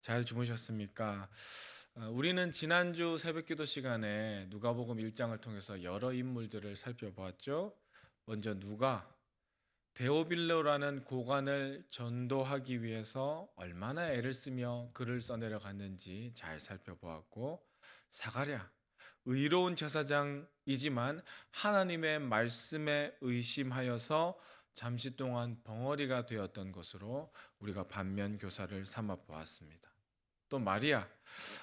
잘 주무셨습니까? 우리는 지난주 새벽기도 시간에 누가복음 1장을 통해서 여러 인물들을 살펴보았죠. 먼저 누가 데오빌로라는 고관을 전도하기 위해서 얼마나 애를 쓰며 글을 써내려 갔는지 잘 살펴보았고, 사가랴 의로운 제사장이지만 하나님의 말씀에 의심하여서 잠시 동안 벙어리가 되었던 것으로 우리가 반면 교사를 삼아 보았습니다. 또 마리아,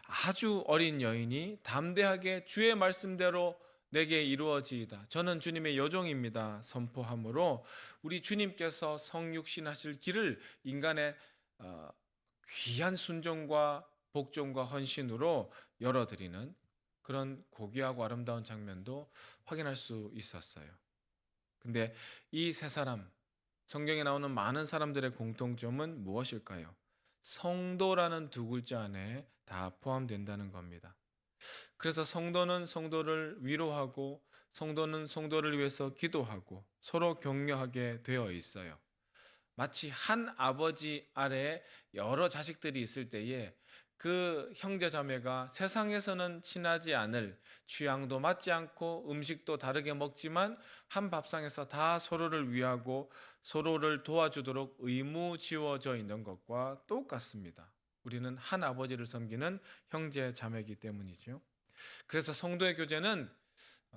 아주 어린 여인이 담대하게 주의 말씀대로 내게 이루어지이다, 저는 주님의 여종입니다 선포함으로 우리 주님께서 성육신하실 길을 인간의 어, 귀한 순종과 복종과 헌신으로 열어드리는 그런 고귀하고 아름다운 장면도 확인할 수 있었어요. 근데 이 세 사람, 성경에 나오는 많은 사람들의 공통점은 무엇일까요? 성도라는 두 글자 안에 다 포함된다는 겁니다. 그래서 성도는 성도를 위로하고 성도는 성도를 위해서 기도하고 서로 격려하게 되어 있어요. 마치 한 아버지 아래에 여러 자식들이 있을 때에 그 형제 자매가 세상에서는 친하지 않을, 취향도 맞지 않고 음식도 다르게 먹지만 한 밥상에서 다 서로를 위하고 서로를 도와주도록 의무지워져 있는 것과 똑같습니다. 우리는 한 아버지를 섬기는 형제 자매이기 때문이죠. 그래서 성도의 교제는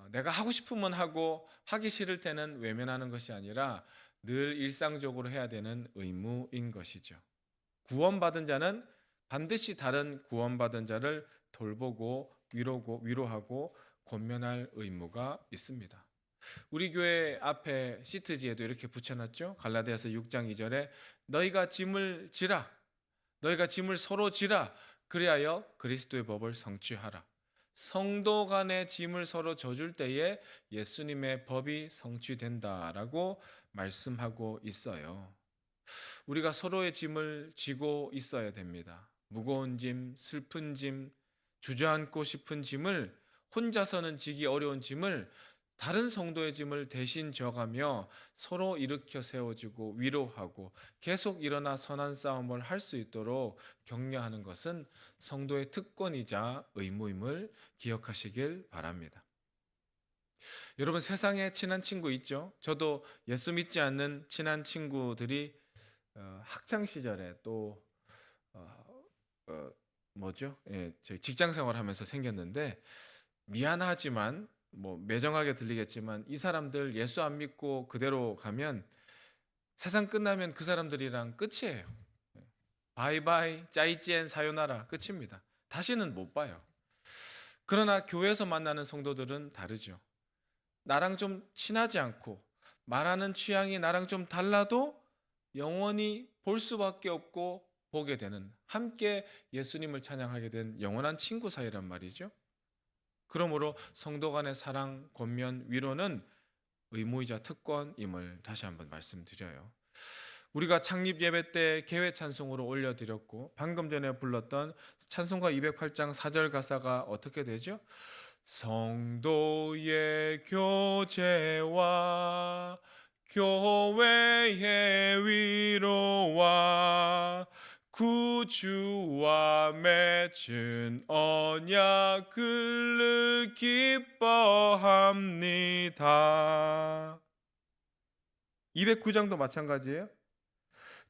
내가 하고 싶으면 하고 하기 싫을 때는 외면하는 것이 아니라 늘 일상적으로 해야 되는 의무인 것이죠. 구원받은 자는 반드시 다른 구원받은 자를 돌보고 위로하고 권면할 의무가 있습니다. 우리 교회 앞에 시트지에도 이렇게 붙여놨죠. 갈라디아서 6장 2절에 너희가 짐을 지라, 너희가 짐을 서로 지라, 그리하여 그리스도의 법을 성취하라. 성도 간의 짐을 서로 져줄 때에 예수님의 법이 성취된다라고 말씀하고 있어요. 우리가 서로의 짐을 지고 있어야 됩니다. 무거운 짐, 슬픈 짐, 주저앉고 싶은 짐을, 혼자서는 지기 어려운 짐을 다른 성도의 짐을 대신 져가며 서로 일으켜 세워주고 위로하고 계속 일어나 선한 싸움을 할 수 있도록 격려하는 것은 성도의 특권이자 의무임을 기억하시길 바랍니다. 여러분, 세상에 친한 친구 있죠? 저도 예수 믿지 않는 친한 친구들이 학창 시절에 또 어, 어, 뭐죠? 예, 저희 직장 생활하면서 생겼는데, 미안하지만 뭐 매정하게 들리겠지만 이 사람들 예수 안 믿고 그대로 가면 세상 끝나면 그 사람들이랑 끝이에요. 바이바이, 짜이찌엔, 사요나라, 끝입니다. 다시는 못 봐요. 그러나 교회에서 만나는 성도들은 다르죠. 나랑 좀 친하지 않고 말하는 취향이 나랑 좀 달라도 영원히 볼 수밖에 없고 보게 되는, 함께 예수님을 찬양하게 된 영원한 친구 사이란 말이죠. 그러므로 성도 간의 사랑, 권면, 위로는 의무이자 특권임을 다시 한번 말씀드려요. 우리가 창립 예배 때 개회 찬송으로 올려드렸고, 방금 전에 불렀던 찬송가 208장 4절 가사가 어떻게 되죠? 성도의 교제와 교회의 위로와 구주와 맺은 언약을 기뻐합니다. 209장도 마찬가지예요.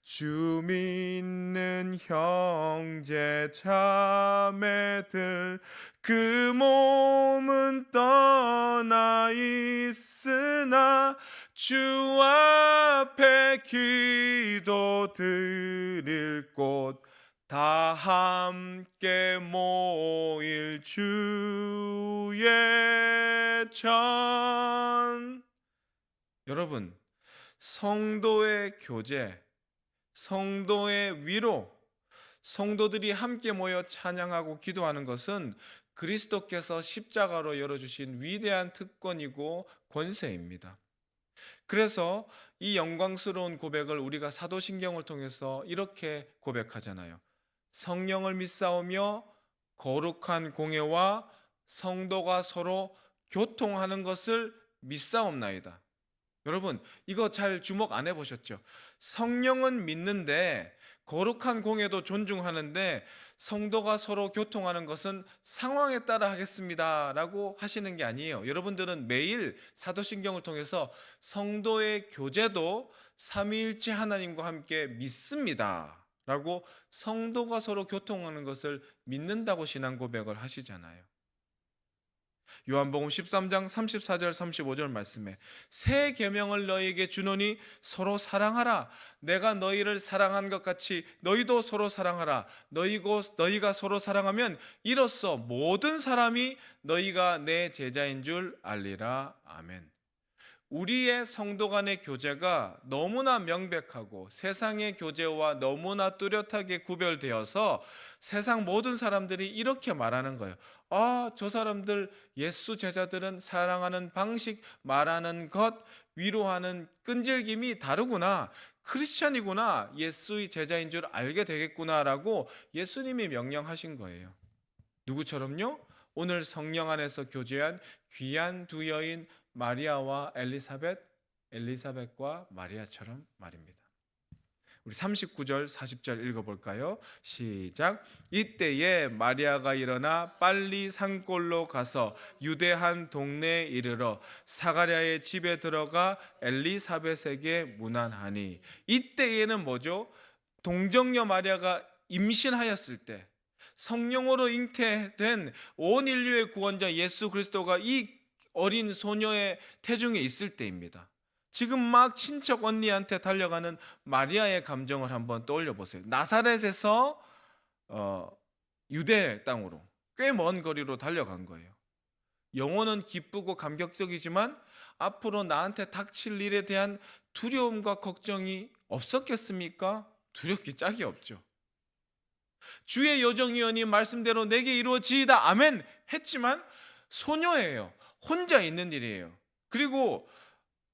주 믿는 형제 자매들 그 몸은 떠나 있으나 주 앞에 기도 드릴 곳 다 함께 모일 주의 전. 여러분, 성도의 교제, 성도의 위로, 성도들이 함께 모여 찬양하고 기도하는 것은 그리스도께서 십자가로 열어주신 위대한 특권이고 권세입니다. 그래서 이 영광스러운 고백을 우리가 사도신경을 통해서 이렇게 고백하잖아요. 성령을 믿사오며 거룩한 공예와 성도가 서로 교통하는 것을 믿사옵나이다. 여러분, 이거 잘 주목 안 해보셨죠? 성령은 믿는데 거룩한 공예도 존중하는데 성도가 서로 교통하는 것은 상황에 따라 하겠습니다라고 하시는 게 아니에요. 여러분들은 매일 사도신경을 통해서 성도의 교제도 삼위일체 하나님과 함께 믿습니다라고 성도가 서로 교통하는 것을 믿는다고 신앙 고백을 하시잖아요. 요한복음 13장 34절 35절 말씀에 새 계명을 너희에게 주노니 서로 사랑하라. 내가 너희를 사랑한 것 같이 너희도 서로 사랑하라. 너희가 서로 사랑하면 이로써 모든 사람이 너희가 내 제자인 줄 알리라. 아멘. 우리의 성도 간의 교제가 너무나 명백하고 세상의 교제와 너무나 뚜렷하게 구별되어서 세상 모든 사람들이 이렇게 말하는 거예요. 저 사람들 예수 제자들은 사랑하는 방식, 말하는 것, 위로하는 끈질김이 다르구나. 크리스찬이구나. 예수의 제자인 줄 알게 되겠구나라고 예수님이 명령하신 거예요. 누구처럼요? 오늘 성령 안에서 교제한 귀한 두 여인 마리아와 엘리사벳과 마리아처럼 말입니다. 우리 39절 40절 읽어볼까요? 시작. 이때에 마리아가 일어나 빨리 산골로 가서 유대 한 동네에 이르러 사가랴의 집에 들어가 엘리사벳에게 문안하니, 이때에는 뭐죠? 동정녀 마리아가 임신하였을 때 성령으로 잉태된 온 인류의 구원자 예수 그리스도가 이 어린 소녀의 태중에 있을 때입니다. 지금 막 친척 언니한테 달려가는 마리아의 감정을 한번 떠올려 보세요. 나사렛에서 유대 땅으로 꽤 먼 거리로 달려간 거예요. 영혼은 기쁘고 감격적이지만 앞으로 나한테 닥칠 일에 대한 두려움과 걱정이 없었겠습니까? 두렵기 짝이 없죠. 주의 여정이여니 말씀대로 내게 이루어지이다 아멘 했지만 소녀예요. 혼자 있는 일이에요. 그리고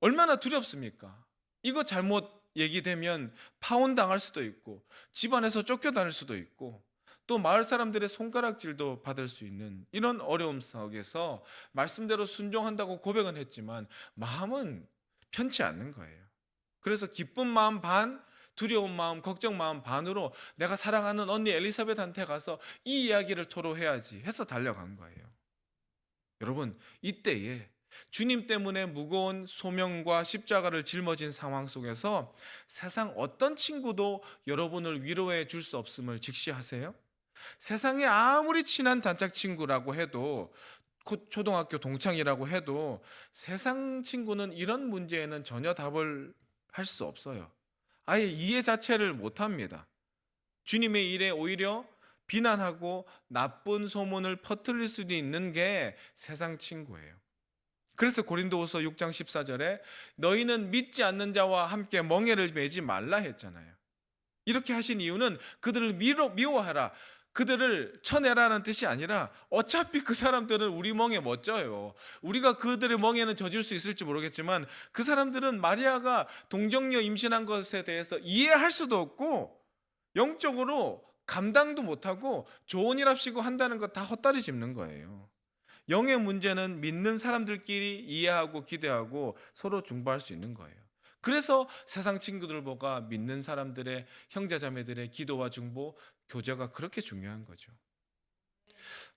얼마나 두렵습니까? 이거 잘못 얘기되면 파혼당할 수도 있고 집안에서 쫓겨다닐 수도 있고 또 마을 사람들의 손가락질도 받을 수 있는 이런 어려움 속에서 말씀대로 순종한다고 고백은 했지만 마음은 편치 않는 거예요. 그래서 기쁜 마음 반, 두려운 마음, 걱정 마음 반으로 내가 사랑하는 언니 엘리사벳한테 가서 이 이야기를 토로해야지 해서 달려간 거예요. 여러분, 이때에 주님 때문에 무거운 소명과 십자가를 짊어진 상황 속에서 세상 어떤 친구도 여러분을 위로해 줄 수 없음을 직시하세요? 세상에 아무리 친한 단짝 친구라고 해도, 초등학교 동창이라고 해도 세상 친구는 이런 문제에는 전혀 답을 할 수 없어요. 아예 이해 자체를 못합니다. 주님의 일에 오히려 비난하고 나쁜 소문을 퍼뜨릴 수도 있는 게 세상 친구예요. 그래서 고린도후서 6장 14절에 너희는 믿지 않는 자와 함께 멍에를 매지 말라 했잖아요. 이렇게 하신 이유는 그들을 미워하라, 그들을 쳐내라는 뜻이 아니라 어차피 그 사람들은 우리 멍에 못 져요. 우리가 그들의 멍에는 져줄 수 있을지 모르겠지만 그 사람들은 마리아가 동정녀 임신한 것에 대해서 이해할 수도 없고 영적으로 감당도 못하고 좋은 일 합시고 한다는 거 다 헛다리 짚는 거예요. 영의 문제는 믿는 사람들끼리 이해하고 기대하고 서로 중보할 수 있는 거예요. 그래서 세상 친구들보다 믿는 사람들의 형제자매들의 기도와 중보, 교제가 그렇게 중요한 거죠.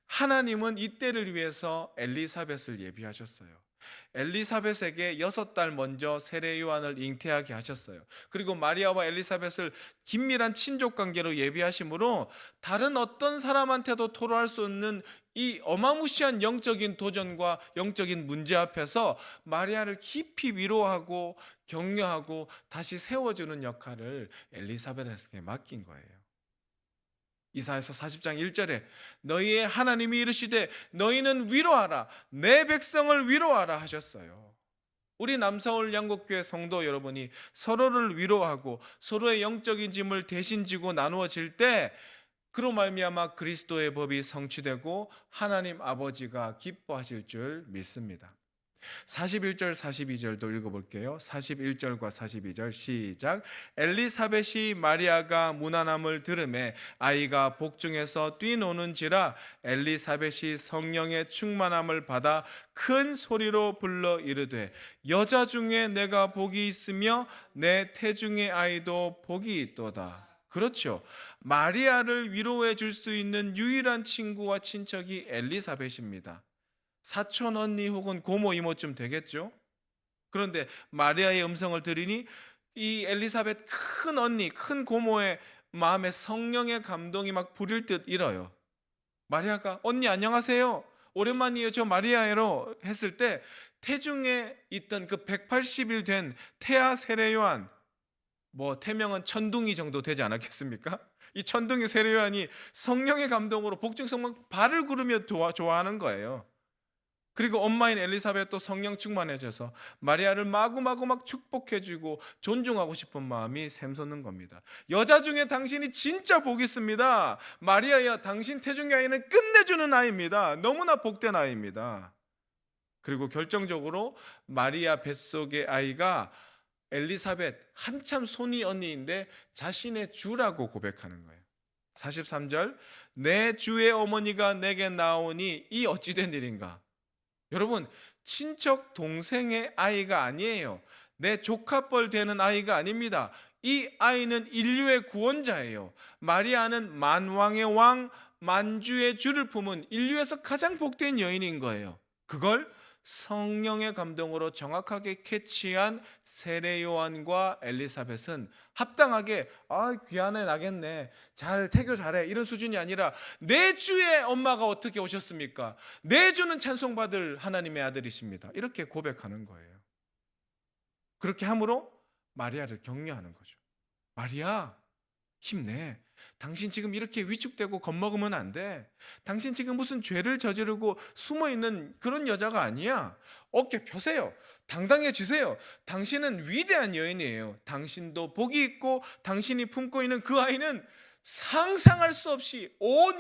하나님은 이때를 위해서 엘리사벳을 예비하셨어요. 엘리사벳에게 6달 먼저 세례 요한을 잉태하게 하셨어요. 그리고 마리아와 엘리사벳을 긴밀한 친족 관계로 예비하심으로 다른 어떤 사람한테도 토로할 수 없는 이 어마무시한 영적인 도전과 영적인 문제 앞에서 마리아를 깊이 위로하고 격려하고 다시 세워주는 역할을 엘리사벳에게 맡긴 거예요. 이사야서 40장 1절에 너희의 하나님이 이르시되 너희는 위로하라, 내 백성을 위로하라 하셨어요. 우리 남서울 양곡교회 성도 여러분이 서로를 위로하고 서로의 영적인 짐을 대신 지고 나누어질 때 그로 말미암아 그리스도의 법이 성취되고 하나님 아버지가 기뻐하실 줄 믿습니다. 41절 42절도 읽어볼게요. 41절과 42절 시작. 엘리사벳이 마리아가 무난함을 들음에 아이가 복중에서 뛰노는지라 엘리사벳이 성령의 충만함을 받아 큰 소리로 불러 이르되 여자 중에 내가 복이 있으며 내 태중의 아이도 복이 있도다. 그렇죠. 마리아를 위로해 줄 수 있는 유일한 친구와 친척이 엘리사벳입니다. 사촌 언니 혹은 고모 이모쯤 되겠죠. 그런데 마리아의 음성을 들으니 이 엘리사벳 큰 언니, 큰 고모의 마음에 성령의 감동이 막 부릴 듯 일어요. 마리아가 언니 안녕하세요. 오랜만이에요. 저 마리아예요. 했을 때 태중에 있던 그 180일 된 태아 세례 요한, 뭐 태명은 천둥이 정도 되지 않았겠습니까? 이 천둥이 세례 요한이 성령의 감동으로 복중성만 발을 구르며 좋아하는 거예요. 그리고 엄마인 엘리사벳도 성령 충만해져서 마리아를 마구마구 막 축복해주고 존중하고 싶은 마음이 샘솟는 겁니다. 여자 중에 당신이 진짜 복 있습니다. 마리아야, 당신 태중의 아이는 끝내주는 아이입니다. 너무나 복된 아이입니다. 그리고 결정적으로 마리아 뱃속의 아이가 엘리사벳 한참 손이 언니인데 자신의 주라고 고백하는 거예요. 43절, 내 주의 어머니가 내게 나오니 이 어찌 된 일인가. 여러분, 친척 동생의 아이가 아니에요. 내 조카뻘 되는 아이가 아닙니다. 이 아이는 인류의 구원자예요. 마리아는 만왕의 왕, 만주의 주를 품은 인류에서 가장 복된 여인인 거예요. 그걸 성령의 감동으로 정확하게 캐치한 세례 요한과 엘리사벳은 합당하게 귀한 애 나겠네, 잘 태교 잘해, 이런 수준이 아니라 내 주의 엄마가 어떻게 오셨습니까? 내 주는 찬송받을 하나님의 아들이십니다. 이렇게 고백하는 거예요. 그렇게 함으로 마리아를 격려하는 거죠. 마리아, 힘내. 당신 지금 이렇게 위축되고 겁먹으면 안 돼. 당신 지금 무슨 죄를 저지르고 숨어있는 그런 여자가 아니야. 어깨 펴세요. 당당해지세요. 당신은 위대한 여인이에요. 당신도 복이 있고 당신이 품고 있는 그 아이는 상상할 수 없이 온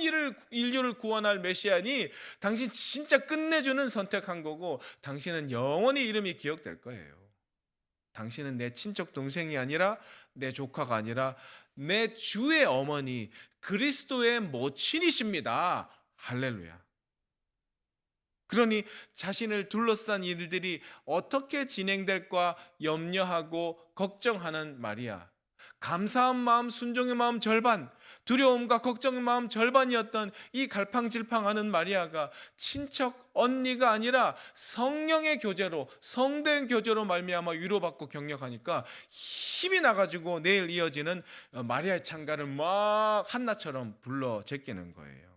인류를 구원할 메시아니, 당신 진짜 끝내주는 선택한 거고 당신은 영원히 이름이 기억될 거예요. 당신은 내 친척 동생이 아니라, 내 조카가 아니라 내 주의 어머니, 그리스도의 모친이십니다. 할렐루야. 그러니 자신을 둘러싼 일들이 어떻게 진행될까 염려하고 걱정하는 마리아. 감사한 마음, 순종의 마음 절반, 두려움과 걱정의 마음 절반이었던 이 갈팡질팡하는 마리아가 친척 언니가 아니라 성령의 교제로, 성된 교제로 말미암아 위로받고 격려하니까 힘이 나가지고 내일 이어지는 마리아의 찬가를 막 한나처럼 불러 제끼는 거예요.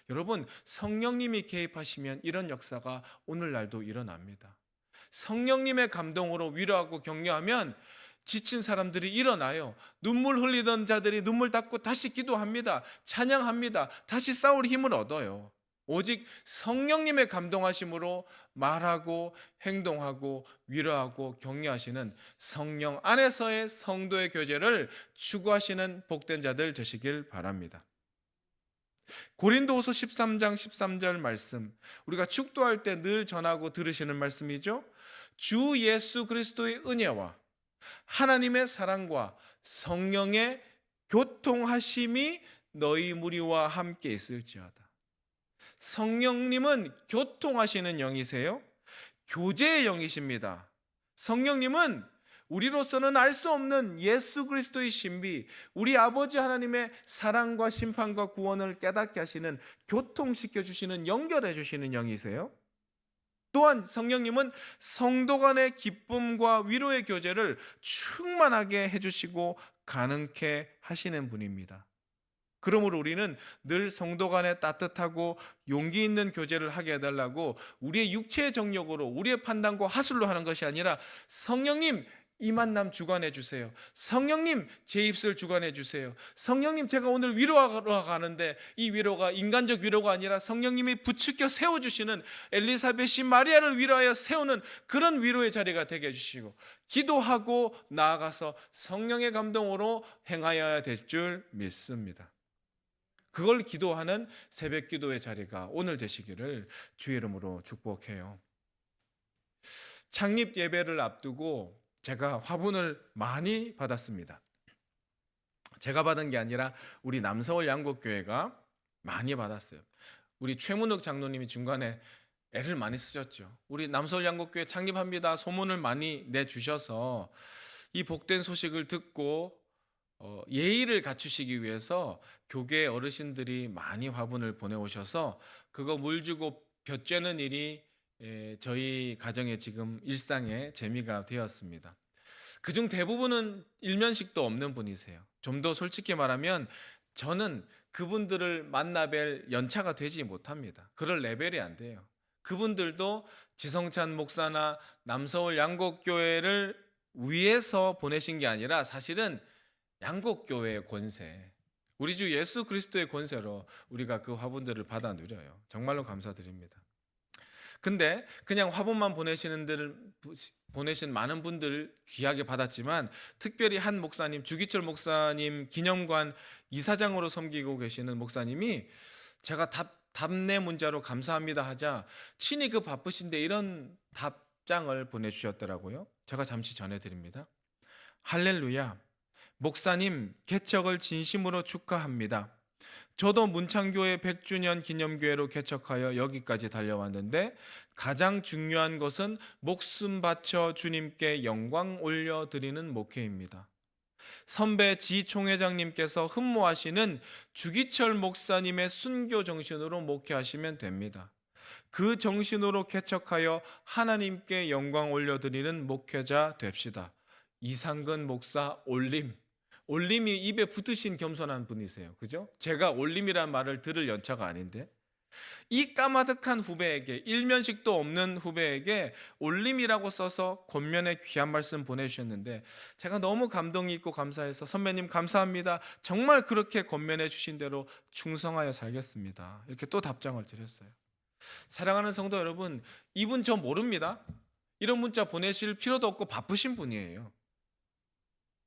여러분, 성령님이 개입하시면 이런 역사가 오늘날도 일어납니다. 성령님의 감동으로 위로하고 격려하면 지친 사람들이 일어나요. 눈물 흘리던 자들이 눈물 닦고 다시 기도합니다. 찬양합니다. 다시 싸울 힘을 얻어요. 오직 성령님의 감동하심으로 말하고 행동하고 위로하고 격려하시는 성령 안에서의 성도의 교제를 추구하시는 복된 자들 되시길 바랍니다. 고린도후서 13장 13절 말씀, 우리가 축도할 때 늘 전하고 들으시는 말씀이죠. 주 예수 그리스도의 은혜와 하나님의 사랑과 성령의 교통하심이 너희 무리와 함께 있을지어다. 성령님은 교통하시는 영이세요. 교제의 영이십니다. 성령님은 우리로서는 알 수 없는 예수 그리스도의 신비, 우리 아버지 하나님의 사랑과 심판과 구원을 깨닫게 하시는, 교통시켜 주시는, 연결해 주시는 영이세요. 또한 성령님은 성도 간의 기쁨과 위로의 교제를 충만하게 해주시고 가능케 하시는 분입니다. 그러므로 우리는 늘 성도 간에 따뜻하고 용기 있는 교제를 하게 해달라고 우리의 육체의 정력으로, 우리의 판단과 하술로 하는 것이 아니라, 성령님 이 만남 주관해 주세요. 성령님 제 입술 주관해 주세요. 성령님 제가 오늘 위로하러 가는데 이 위로가 인간적 위로가 아니라 성령님이 부추겨 세워주시는, 엘리사벳이 마리아를 위로하여 세우는 그런 위로의 자리가 되게 해주시고, 기도하고 나아가서 성령의 감동으로 행하여야 될 줄 믿습니다. 그걸 기도하는 새벽 기도의 자리가 오늘 되시기를 주의 이름으로 축복해요. 창립 예배를 앞두고 제가 화분을 많이 받았습니다. 제가 받은 게 아니라 우리 남서울 양곡교회가 많이 받았어요. 우리 최문욱 장로님이 중간에 애를 많이 쓰셨죠. 우리 남서울 양곡교회 창립합니다 소문을 많이 내주셔서 이 복된 소식을 듣고 예의를 갖추시기 위해서 교계 어르신들이 많이 화분을 보내오셔서 그거 물 주고 벼쬐는 일이 저희 가정의 지금 일상의 재미가 되었습니다. 그중 대부분은 일면식도 없는 분이세요. 좀 더 솔직히 말하면 저는 그분들을 만나뵐 연차가 되지 못합니다. 그럴 레벨이 안 돼요. 그분들도 지성찬 목사나 남서울 양곡교회를 위해서 보내신 게 아니라 사실은 양곡교회의 권세, 우리 주 예수 그리스도의 권세로 우리가 그 화분들을 받아 누려요. 정말로 감사드립니다. 근데 그냥 화분만 보내신 많은 분들 귀하게 받았지만 특별히 한 목사님, 주기철 목사님 기념관 이사장으로 섬기고 계시는 목사님이 제가 답내 문자로 감사합니다 하자 친히 그 바쁘신데 이런 답장을 보내주셨더라고요. 제가 잠시 전해드립니다. 할렐루야. 목사님 개척을 진심으로 축하합니다. 저도 문창교회 100주년 기념교회로 개척하여 여기까지 달려왔는데 가장 중요한 것은 목숨 바쳐 주님께 영광 올려드리는 목회입니다. 선배 지 총회장님께서 흠모하시는 주기철 목사님의 순교 정신으로 목회하시면 됩니다. 그 정신으로 개척하여 하나님께 영광 올려드리는 목회자 됩시다. 이상근 목사 올림. 올림이 입에 붙으신 겸손한 분이세요. 그죠? 제가 올림이란 말을 들을 연차가 아닌데 이 까마득한 후배에게, 일면식도 없는 후배에게 올림이라고 써서 권면의 귀한 말씀 보내주셨는데 제가 너무 감동이 있고 감사해서 선배님 감사합니다. 정말 그렇게 권면해 주신 대로 충성하여 살겠습니다. 이렇게 또 답장을 드렸어요. 사랑하는 성도 여러분, 이분 저 모릅니다. 이런 문자 보내실 필요도 없고 바쁘신 분이에요.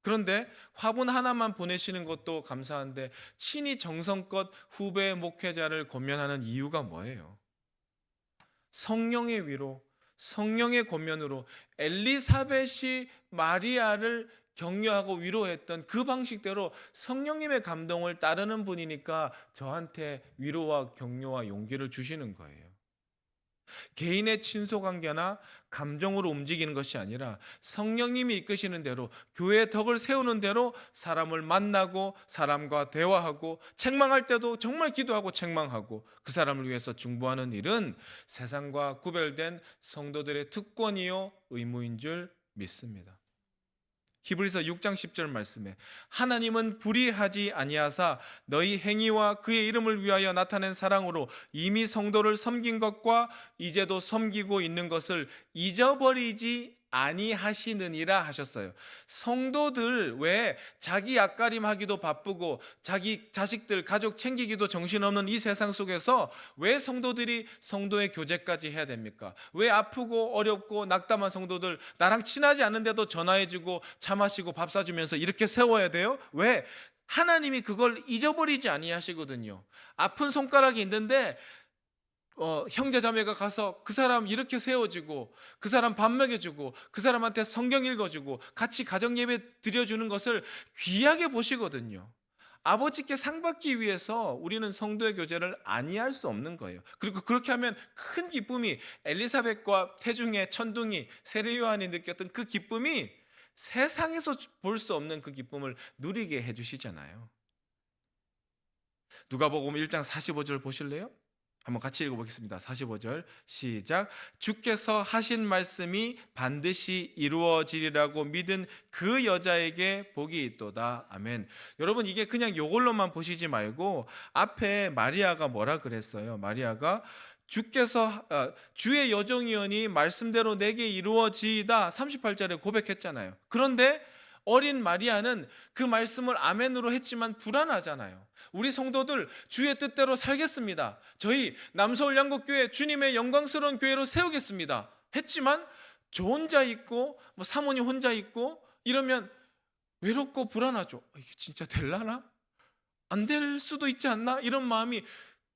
그런데 화분 하나만 보내시는 것도 감사한데 친히 정성껏 후배 목회자를 권면하는 이유가 뭐예요? 성령의 위로, 성령의 권면으로 엘리사벳이 마리아를 격려하고 위로했던 그 방식대로 성령님의 감동을 따르는 분이니까 저한테 위로와 격려와 용기를 주시는 거예요. 개인의 친소관계나 감정으로 움직이는 것이 아니라 성령님이 이끄시는 대로 교회의 덕을 세우는 대로 사람을 만나고 사람과 대화하고 책망할 때도 정말 기도하고 책망하고 그 사람을 위해서 중보하는 일은 세상과 구별된 성도들의 특권이요 의무인 줄 믿습니다. 히브리서 6장 10절 말씀에 하나님은 불의하지 아니하사 너희 행위와 그의 이름을 위하여 나타낸 사랑으로 이미 성도를 섬긴 것과 이제도 섬기고 있는 것을 잊어버리지 아니하시느니라 하셨어요. 성도들 왜 자기 앞가림하기도 바쁘고 자기 자식들 가족 챙기기도 정신없는 이 세상 속에서 왜 성도들이 성도의 교제까지 해야 됩니까? 왜 아프고 어렵고 낙담한 성도들 나랑 친하지 않는데도 전화해주고 차 마시고 밥 사주면서 이렇게 세워야 돼요? 왜? 하나님이 그걸 잊어버리지 아니하시거든요. 아픈 손가락이 있는데 형제 자매가 가서 그 사람 이렇게 세워주고 그 사람 밥 먹여주고 그 사람한테 성경 읽어주고 같이 가정 예배 드려주는 것을 귀하게 보시거든요. 아버지께 상 받기 위해서 우리는 성도의 교제를 아니할 수 없는 거예요. 그리고 그렇게 하면 큰 기쁨이 엘리사벳과 태중의 천둥이 세례 요한이 느꼈던 그 기쁨이 세상에서 볼 수 없는 그 기쁨을 누리게 해주시잖아요. 누가복음 1장 45절 보실래요? 한번 같이 읽어보겠습니다. 45절 시작. 주께서 하신 말씀이 반드시 이루어지리라고 믿은 그 여자에게 복이 있도다. 아멘. 여러분 이게 그냥 요걸로만 보시지 말고 앞에 마리아가 뭐라 그랬어요? 마리아가 주의 여종이여니 말씀대로 내게 이루어지이다 38절에 고백했잖아요. 그런데 어린 마리아는 그 말씀을 아멘으로 했지만 불안하잖아요. 우리 성도들 주의 뜻대로 살겠습니다. 저희 남서울 양곡교회 주님의 영광스러운 교회로 세우겠습니다. 했지만 저 혼자 있고 사모님 혼자 있고 이러면 외롭고 불안하죠. 이게 진짜 될라나? 안 될 수도 있지 않나? 이런 마음이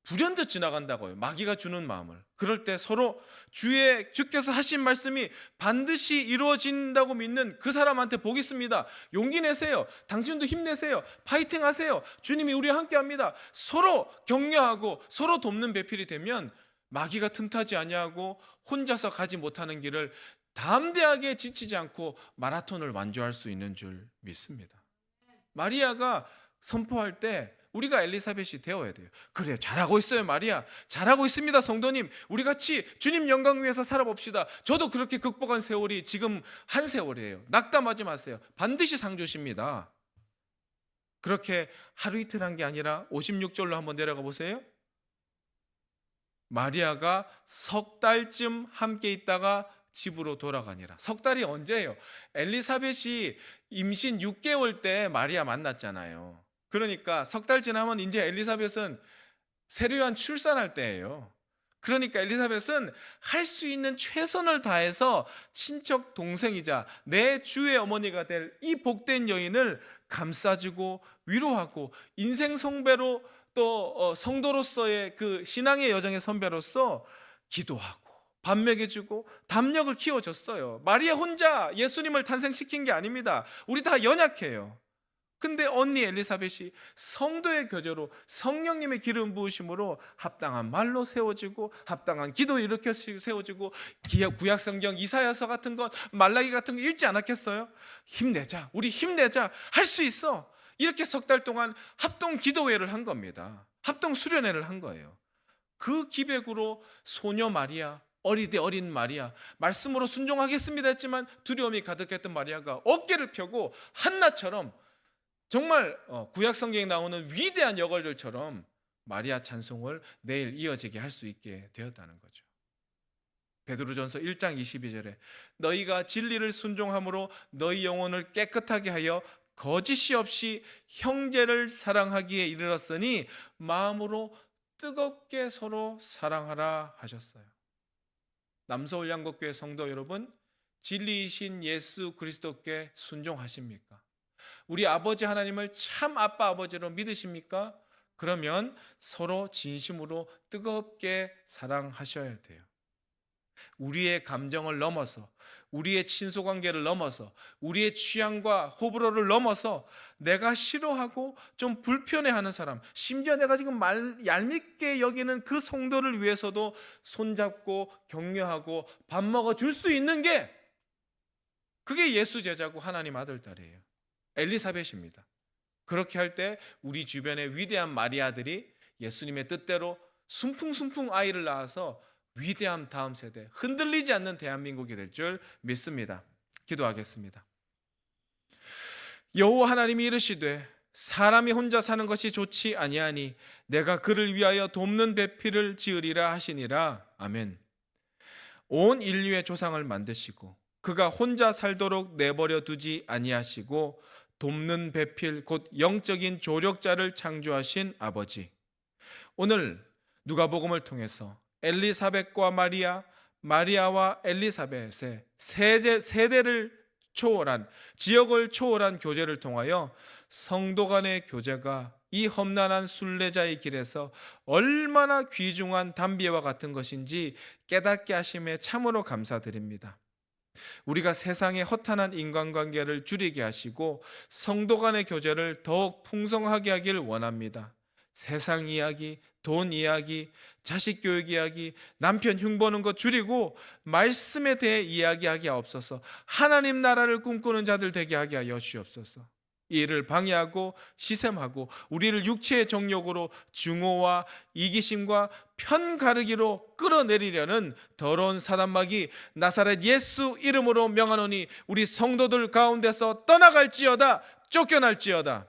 불현듯 지나간다고요. 마귀가 주는 마음을. 그럴 때 서로 주께서 하신 말씀이 반드시 이루어진다고 믿는 그 사람한테 복 있습니다. 용기 내세요. 당신도 힘내세요. 파이팅 하세요. 주님이 우리와 함께합니다. 서로 격려하고 서로 돕는 배필이 되면 마귀가 틈타지 아니하고 혼자서 가지 못하는 길을 담대하게 지치지 않고 마라톤을 완주할 수 있는 줄 믿습니다. 마리아가 선포할 때 우리가 엘리사벳이 되어야 돼요. 그래요, 잘하고 있어요 마리아, 잘하고 있습니다 성도님, 우리 같이 주님 영광 위해서 살아봅시다. 저도 그렇게 극복한 세월이 지금 한 세월이에요. 낙담하지 마세요. 반드시 상 주십니다. 그렇게 하루 이틀 한 게 아니라 56절로 한번 내려가 보세요. 마리아가 석 달쯤 함께 있다가 집으로 돌아가니라. 석 달이 언제예요? 엘리사벳이 임신 6개월 때 마리아 만났잖아요. 그러니까 석 달 지나면 이제 엘리사벳은 세례요한 출산할 때예요. 그러니까 엘리사벳은 할 수 있는 최선을 다해서 친척 동생이자 내 주의 어머니가 될 이 복된 여인을 감싸주고 위로하고 인생 성배로 또 성도로서의 그 신앙의 여정의 선배로서 기도하고 밥 먹여주고 담력을 키워줬어요. 마리아 혼자 예수님을 탄생시킨 게 아닙니다. 우리 다 연약해요. 근데 언니 엘리사벳이 성도의 교제로 성령님의 기름 부으심으로 합당한 말로 세워지고 합당한 기도 일으켜 세워지고, 구약 성경 이사야서 같은 것 말라기 같은 거 읽지 않았겠어요? 힘내자, 우리 힘내자, 할 수 있어. 이렇게 석 달 동안 합동 기도회를 한 겁니다. 합동 수련회를 한 거예요. 그 기백으로 소녀 마리아, 어리되 어린 마리아, 말씀으로 순종하겠습니다 했지만 두려움이 가득했던 마리아가 어깨를 펴고 한나처럼 정말 구약 성경에 나오는 위대한 여걸들처럼 마리아 찬송을 내일 이어지게 할 수 있게 되었다는 거죠. 베드로전서 1장 22절에 너희가 진리를 순종함으로 너희 영혼을 깨끗하게 하여 거짓이 없이 형제를 사랑하기에 이르렀으니 마음으로 뜨겁게 서로 사랑하라 하셨어요. 남서울 양곡교회 성도 여러분, 진리이신 예수 그리스도께 순종하십니까? 우리 아버지 하나님을 참 아빠 아버지로 믿으십니까? 그러면 서로 진심으로 뜨겁게 사랑하셔야 돼요. 우리의 감정을 넘어서, 우리의 친소관계를 넘어서, 우리의 취향과 호불호를 넘어서 내가 싫어하고 좀 불편해하는 사람, 심지어 내가 지금 얄밉게 여기는 그 성도를 위해서도 손잡고 격려하고 밥 먹어줄 수 있는 게, 그게 예수 제자고 하나님 아들 딸이에요. 엘리사벳입니다. 그렇게 할 때 우리 주변의 위대한 마리아들이 예수님의 뜻대로 순풍순풍 아이를 낳아서 위대한 다음 세대, 흔들리지 않는 대한민국이 될 줄 믿습니다. 기도하겠습니다. 여호와 하나님이 이르시되 사람이 혼자 사는 것이 좋지 아니하니 내가 그를 위하여 돕는 배필을 지으리라 하시니라. 아멘. 온 인류의 조상을 만드시고 그가 혼자 살도록 내버려 두지 아니하시고 돕는 배필 곧 영적인 조력자를 창조하신 아버지, 오늘 누가복음을 통해서 엘리사벳과 마리아와 엘리사벳의 세대를 초월한, 지역을 초월한 교제를 통하여 성도 간의 교제가 이 험난한 순례자의 길에서 얼마나 귀중한 담비와 같은 것인지 깨닫게 하심에 참으로 감사드립니다. 우리가 세상의 허탄한 인간관계를 줄이게 하시고 성도 간의 교제를 더욱 풍성하게 하길 원합니다. 세상 이야기, 돈 이야기, 자식 교육 이야기, 남편 흉보는 것 줄이고 말씀에 대해 이야기하게 하옵소서. 하나님 나라를 꿈꾸는 자들 되게 하게 하여 주옵소서. 이 일을 방해하고 시샘하고 우리를 육체의 정욕으로 증오와 이기심과 편가르기로 끌어내리려는 더러운 사단마귀 나사렛 예수 이름으로 명하노니 우리 성도들 가운데서 떠나갈지어다, 쫓겨날지어다.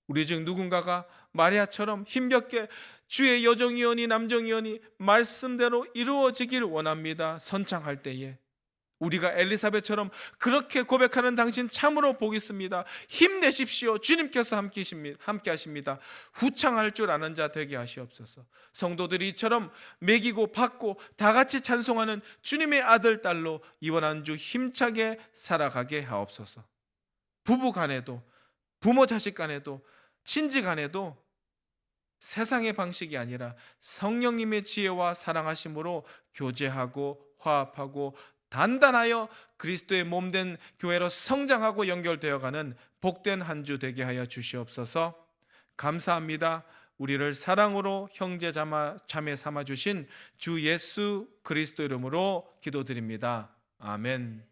우리 중 누군가가 마리아처럼 힘겹게 주의 여정이오니 남정이오니 말씀대로 이루어지길 원합니다. 선창할 때에 우리가 엘리사벳처럼 그렇게 고백하는 당신 참으로 복 있습니다. 힘내십시오. 주님께서 함께 하십니다. 후창할 줄 아는 자 되게 하시옵소서. 성도들이 이처럼 먹이고 받고 다 같이 찬송하는 주님의 아들 딸로 이번 한 주 힘차게 살아가게 하옵소서. 부부 간에도, 부모 자식 간에도, 친지 간에도 세상의 방식이 아니라 성령님의 지혜와 사랑하심으로 교제하고 화합하고 단단하여 그리스도의 몸된 교회로 성장하고 연결되어가는 복된 한 주 되게 하여 주시옵소서. 감사합니다. 우리를 사랑으로 형제 자매 삼아 주신 주 예수 그리스도 이름으로 기도드립니다. 아멘.